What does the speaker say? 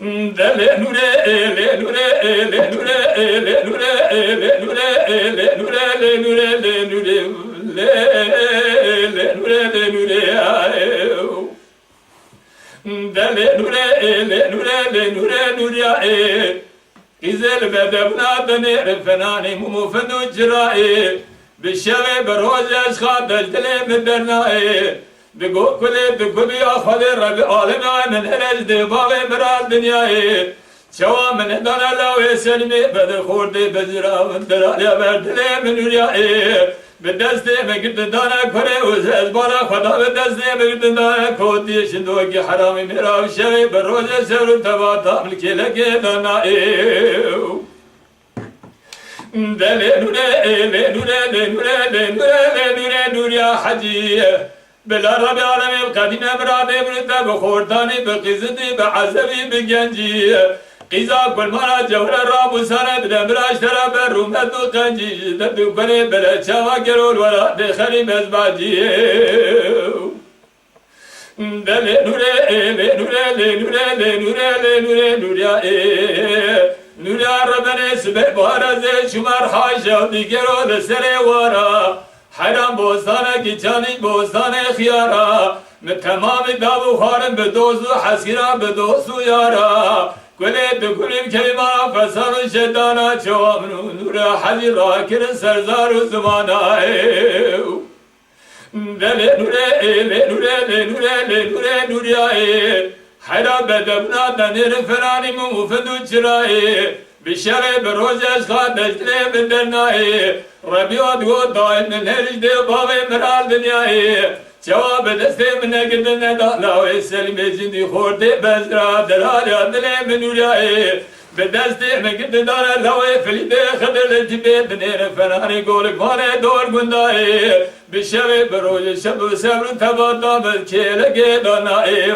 دل نوره نوره نوره نوره نوره نوره نوره دل نوره نوره إذا بدبنا دنير فناني مفند جرائي بالشوي بروز أشخاص دلي من درنائي بقول كلي بقول يا خالي رب عالمي من هرج دبابي مراد دنياي شوا من دنا لو يسلمي بدخور دي بزرا من درالي بردلي من ريائي بدستي مقد دانا كوري وزاز بارا خدا بدستي مقد دانا كودي شندوكي حرامي مراو شوي بروز سر تباتا ملكي لكي دانائي دلي نوري نوري نوري نوري يا حجي بلا رب العالمين قديم مرادي برتا بخورداني بقزدي بعزبي بجنجي قيزا كل مرة جوهر الراب وسند دمراش ترى برومت وقنجي ددو بني بلا شوا قرول ولا دخلي مزباجي دلي نوري نوري نوري نوري نوري يا ربنا سبح بارزي شمار حاجة وديكرو لسري ورا حرام بوستانه کی جانی بوستانه خیارا من تمام دابو خارم بدوز و حسیرا بدوز و یارا گلی بگلیم که ما فسر و شدانا چوامنو نور حلی را کرن سرزار و زمانا دل نوره نوره نوره حرام بدبنا دنیر فرانی مفدو چرایی بشري بروز أشخاص دجلي من درنائي ربيوت وداين من هرج دي بابي مرال دنياي جواب دستي من قدنا دالاوي سلمي جندي خوردي بزرا دلالي عدلي من ولاي بدستي من قدنا دالاوي فليدي خدر الجبيت دنير فراني قولك فاني دور قندائي بشري بروز شبو سبر تبادا بالكيلة قيدانائي